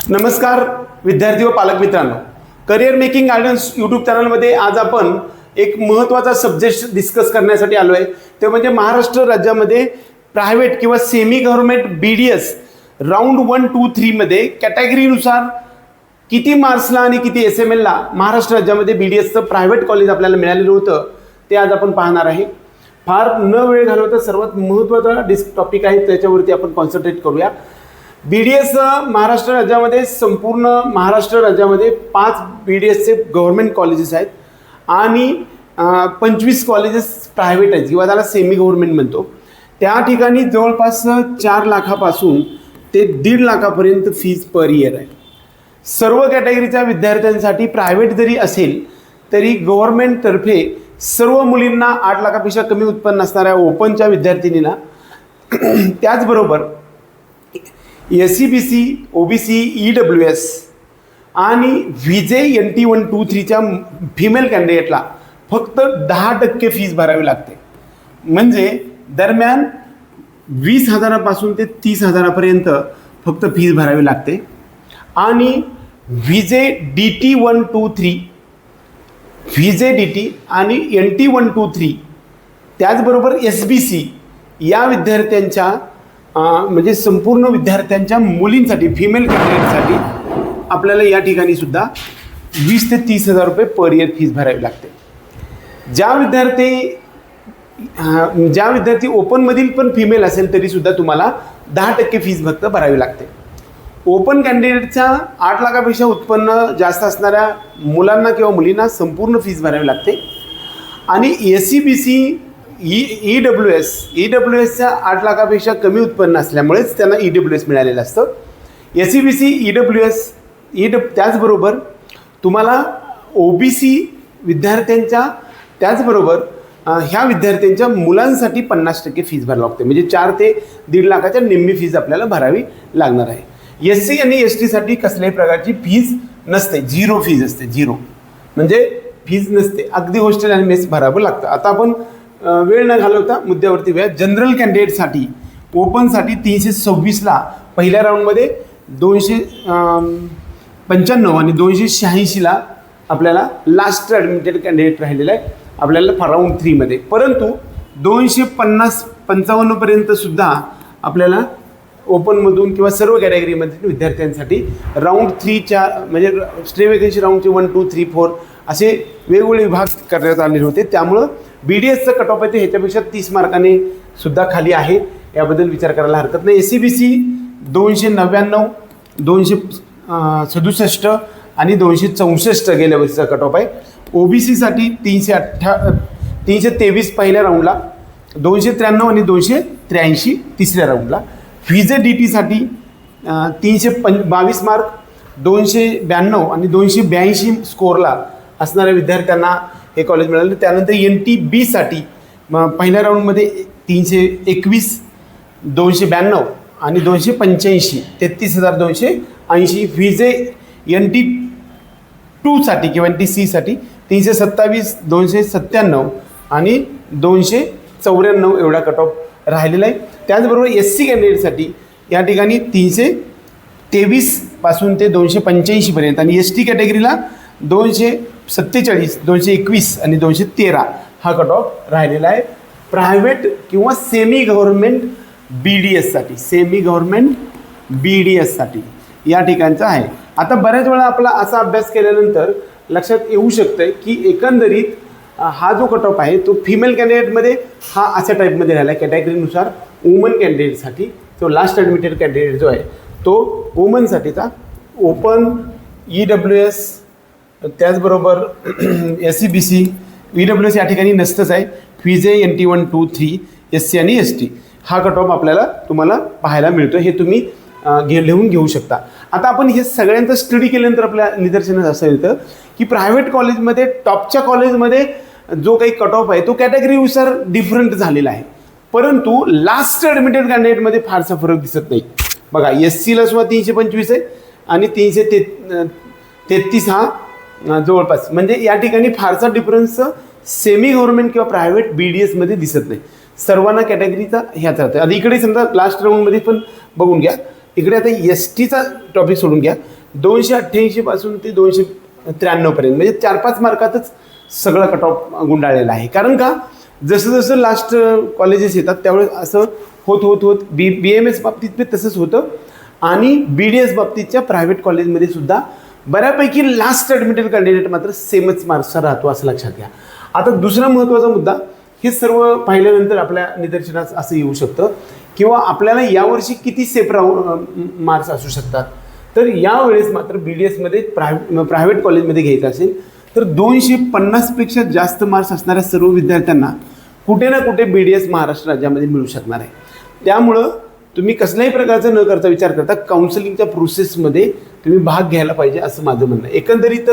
नमस्कार विद्यार्थी व पालक मित्रांनो, करिअर मेकिंग गायडन्स यूट्यूब चॅनलमध्ये आज आपण एक महत्त्वाचा सब्जेक्ट डिस्कस करण्यासाठी आलो आहे. ते म्हणजे महाराष्ट्र राज्यामध्ये प्रायव्हेट किंवा सेमी गव्हर्नमेंट BDS राऊंड 1, 2, 3 मध्ये कॅटेगरीनुसार किती मार्क्सला आणि किती SMLला महाराष्ट्र राज्यामध्ये BDSचं प्रायव्हेट कॉलेज आपल्याला मिळालेलं होतं ते आज आपण पाहणार आहे. फार न वेळ घालवता सर्वात महत्त्वाचा टॉपिक आहे, त्याच्यावरती आपण कॉन्सन्ट्रेट करूया. BDS महाराष्ट्र राज्यामध्ये संपूर्ण महाराष्ट्र राज्यामध्ये 5 BDSचे गव्हर्नमेंट कॉलेजेस आहेत आणि 25 कॉलेजेस प्रायव्हेट आहेत किंवा त्याला सेमी गव्हर्नमेंट म्हणतो. त्या ठिकाणी जवळपास 4 लाखापासून ते 1.5 लाखापर्यंत फीज पर इयर आहे. सर्व कॅटेगरीच्या विद्यार्थ्यांसाठी प्रायव्हेट जरी असेल तरी गव्हर्नमेंटतर्फे सर्व मुलींना 8 लाखापेक्षा कमी उत्पन्न असणाऱ्या ओपनच्या विद्यार्थिनींना त्याचबरोबर SCBC, OBC, EWS आणि VJ NT 1, 2, 3च्या फिमेल कॅन्डिडेटला फक्त 10% फीज भरावी लागते. म्हणजे दरम्यान 20,000पासून ते 30,000पर्यंत फक्त फीज भरावी लागते. आणि VJ DT 1, 2, 3, VJ DT आणि NT 1, 2, 3 त्याचबरोबर SBC या विद्यार्थ्यांच्या म्हणजे संपूर्ण विद्यार्थ्यांच्या मुलींसाठी फिमेल कॅन्डिडेटसाठी आपल्याला या ठिकाणी सुद्धा 20,000 ते 30,000 रुपये पर इयर फीज भरावी लागते. ज्या विद्यार्थी ओपनमधील पण फिमेल असेल तरीसुद्धा तुम्हाला 10% फीज फक्त भरावी लागते. ओपन कॅन्डिडेटच्या 8 लाखापेक्षा उत्पन्न जास्त असणाऱ्या मुलांना किंवा मुलींना संपूर्ण फीज भरावी लागते. आणि SCBC EWSच्या 8 लाखापेक्षा कमी उत्पन्न असल्यामुळेच त्यांना EWS मिळालेलं असतं. SCBC EWS त्याचबरोबर तुम्हाला OBC विद्यार्थ्यांच्या त्याचबरोबर ह्या विद्यार्थ्यांच्या मुलांसाठी 50% फीज भरावी लागते. म्हणजे 4 ते 1.5 लाखाच्या निम्मी फीज आपल्याला भरावी लागणार आहे. SC आणि STसाठी कसल्याही प्रकारची फीज नसते, 0 फीज असते. 0 म्हणजे फीज नसते, अगदी हॉस्टेल आणि मेस भरावं लागतं. आता आपण वेळ न घालवता मुद्द्यावरती वेळ. जनरल कॅन्डिडेटसाठी ओपनसाठी 326ला पहिल्या राऊंडमध्ये 295 आणि 286ला आपल्याला लास्ट ॲडमिटेड कॅन्डिडेट राहिलेला आहे आपल्याला राऊंड 3मध्ये. परंतु 250-55पर्यंत सुद्धा आपल्याला ओपनमधून किंवा सर्व कॅटेगरीमधील विद्यार्थ्यांसाठी राऊंड 3च्या म्हणजे स्टे वेकेन्सी राऊंडचे 1, 2, 3, 4 असे वेगवेगळे विभाग करण्यात आलेले होते. त्यामुळं BDSचं कट ऑफ आहे ते ह्याच्यापेक्षा 30 मार्काने सुद्धा खाली आहे, याबद्दल विचार करायला हरकत नाही. SCBC 299, 267 आणि 264 गेल्या वर्षीचा कट ऑफ आहे. OBCसाठी 323 पहिल्या राऊंडला, 293 आणि 283 तिसऱ्या राऊंडला. VJ DTसाठी 322 मार्क, 292 आणि 282 स्कोअरला असणाऱ्या विद्यार्थ्यांना हे कॉलेज मिळालं. त्यानंतर NTBसाठी पहिल्या राऊंडमध्ये 321, 292 आणि 285, 33,280. VJ NT 2साठी किंवा NTCसाठी 327, 297 आणि 294 एवढा कट ऑफ राहिलेला आहे. त्याचबरोबर SC कॅन्डिडेटसाठी या ठिकाणी 323 पासून ते 285पर्यंत आणि ST कॅटेगरीला 247, 221 आणि 213 हा कट ऑफ राहिलेला आहे प्रायव्हेट किंवा सेमी गव्हर्नमेंट BDSसाठी या ठिकाणचा आहे. आता बऱ्याच वेळा आपला असा अभ्यास केल्यानंतर लक्षात येऊ शकतं की एकंदरीत हा जो कट ऑफ आहे तो फिमेल कॅन्डिडेटमध्ये हा अशा टाईपमध्ये राहिला आहे कॅटेगरीनुसार. वुमन कॅन्डिडेटसाठी तो लास्ट ॲडमिटेड कॅन्डिडेट जो आहे तो वुमनसाठीचा ओपन EWS त्याचबरोबर SCBC EWS या ठिकाणी नसतंच आहे. VJ NT 1, 2, 3 SC आणि ST हा कट ऑफ तुम्हाला पाहायला मिळतो. हे तुम्ही लिहून घेऊ शकता. आता आपण हे सगळ्यांचं स्टडी केल्यानंतर आपल्या निदर्शनास असं येतं की प्रायव्हेट कॉलेजमध्ये टॉपच्या कॉलेजमध्ये जो काही कट ऑफ आहे तो कॅटेगरीनुसार डिफरंट झालेला आहे. परंतु लास्ट ॲडमिटेड कॅन्डिडेटमध्ये फारसा फरक दिसत नाही. बघा SCला सुद्धा 325 आहे आणि 333 हा जवळपास. म्हणजे या ठिकाणी फारसा डिफरन्स सेमी गव्हर्नमेंट किंवा प्रायव्हेट BDSमध्ये दिसत नाही. सर्वांना कॅटेगरीचा ह्याच राहतं. आता इकडे समजा लास्ट राऊंडमध्ये पण बघून घ्या इकडे आता एस टीचा टॉपिक सोडून घ्या, 288 पासून ते 293 पर्यंत, म्हणजे 4-5 मार्कातच सगळा कट ऑफ गुंडाळलेला आहे. कारण का, जसं जसं लास्ट कॉलेजेस येतात त्यावेळेस असं होत BMS बाबतीत ते तसंच होतं आणि BDS बाबतीतच्या प्रायव्हेट कॉलेजमध्ये सुद्धा बऱ्यापैकी लास्ट ॲडमिटेड कॅन्डिडेट मात्र सेमच मार्क्सचा राहतो, असं लक्षात घ्या. आता दुसरा महत्त्वाचा मुद्दा, हे सर्व पाहिल्यानंतर आपल्या निदर्शनास असं येऊ शकतं किंवा आपल्याला यावर्षी किती सेफ मार्क्स असू शकतात. तर यावेळेस मात्र BDSमध्ये प्रायव्हेट कॉलेजमध्ये घ्यायचं असेल तर 250पेक्षा जास्त मार्क्स असणाऱ्या सर्व विद्यार्थ्यांना कुठे ना कुठे BDS महाराष्ट्र राज्यामध्ये मिळू शकणार आहे. त्यामुळं तुम्ही कसल्याही प्रकारचा न करता विचार करता काउन्सिलिंगच्या प्रोसेसमध्ये तुम्ही भाग घ्यायला पाहिजे, असं माझं म्हणणं आहे. एकंदरीत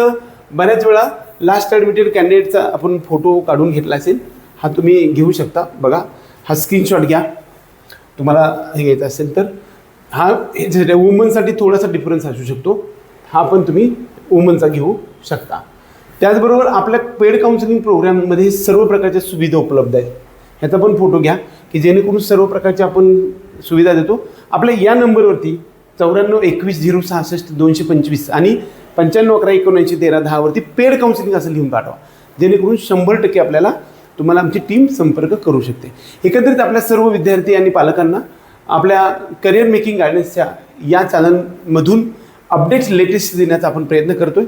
बऱ्याच वेळा लास्ट ॲडमिटेड कॅन्डिडेटचा आपण फोटो काढून घेतला असेल, हा तुम्ही घेऊ शकता. बघा, हा स्क्रीनशॉट घ्या तुम्हाला हे घ्यायचं असेल तर. हा वुमनसाठी थोडासा डिफरन्स असू शकतो, हा पण तुम्ही वुमनचा घेऊ शकता. त्याचबरोबर आपल्या पेड काउन्सिलिंग प्रोग्राममध्ये सर्व प्रकारच्या सुविधा उपलब्ध आहेत. ह्याचा पण फोटो घ्या की जेणेकरून सर्व प्रकारच्या आपण सुविधा देतो. आपल्या या नंबरवरती 94-21-066-225 आणि 95-11-79-13-10 वरती पेड काउन्सिलिंग असं लिहून पाठवा, जेणेकरून 100% आपल्याला तुम्हाला आमची टीम संपर्क करू शकते. एकंदरीत आपल्या सर्व विद्यार्थी आणि पालकांना आपल्या करिअर मेकिंग गायडन्सच्या या चॅनलमधून अपडेट्स लेटेस्ट देण्याचा आपण प्रयत्न करतोय.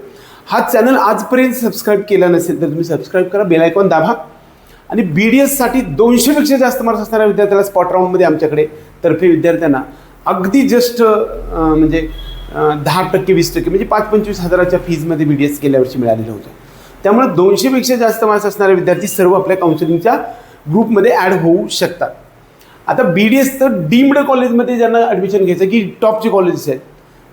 हा चॅनल आजपर्यंत सबस्क्राईब केला नसेल तर तुम्ही सबस्क्राईब करा, बेल आयकॉन दाबा आणि BDSसाठी 200पेक्षा जास्त मार्क्स असणाऱ्या विद्यार्थ्याला स्पॉट राऊंडमध्ये आमच्याकडे तर्फे विद्यार्थ्यांना अगदी जस्ट म्हणजे 10% 20% म्हणजे 5-25 हजाराच्या फीजमध्ये BDS गेल्या वर्षी मिळालेलं होतं. त्यामुळे 200पेक्षा जास्त मार्क्स असणारे विद्यार्थी सर्व आपल्या काउन्सिलिंगच्या ग्रुपमध्ये ॲड होऊ शकतात. आता BDS तर डीम्ड कॉलेजमध्ये ज्यांना ॲडमिशन घ्यायचं की टॉपचे कॉलेजेस आहेत,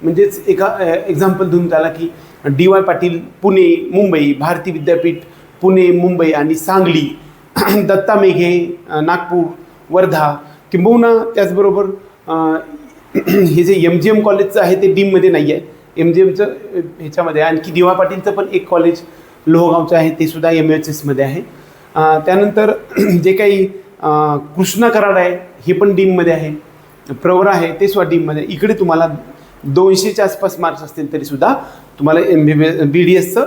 म्हणजेच एका एक्झाम्पल देऊन त्याला की DY पाटील पुणे मुंबई, भारती विद्यापीठ पुणे मुंबई आणि सांगली, दत्ता मेघे नागपूर वर्धा, किंबहुना त्याचबरोबर हे जे MGM कॉलेजचं आहे ते डीममध्ये नाही आहे, MGMचं ह्याच्यामध्ये. आणखी DY पाटीलचं पण एक कॉलेज लोहगावचं आहे, ते सुद्धा MHSमध्ये आहे. त्यानंतर जे काही कृष्णा कराड आहे हे पण डीममध्ये आहे, प्रवरा आहे ते सुद्धा डीममध्ये. इकडे तुम्हाला 200च्या आसपास मार्क्स असतील तरीसुद्धा तुम्हाला BDSचं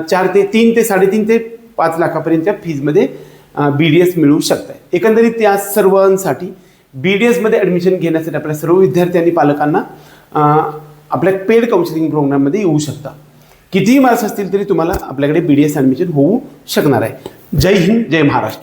3 ते 3.5 ते 5 लाखापर्यंतच्या फीजमध्ये BDS मिळू शकतं. एकंदरीत त्या सर्वांसाठी BDSमध्ये ॲडमिशन घेण्यासाठी आपल्या सर्व विद्यार्थी आणि पालकांना आपल्या पेड काउन्सिलिंग प्रोग्राममध्ये येऊ शकता. कितीही मार्क्स असतील तरी तुम्हाला आपल्याकडे BDS ॲडमिशन होऊ शकणार आहे. जय हिंद, जय महाराष्ट्र.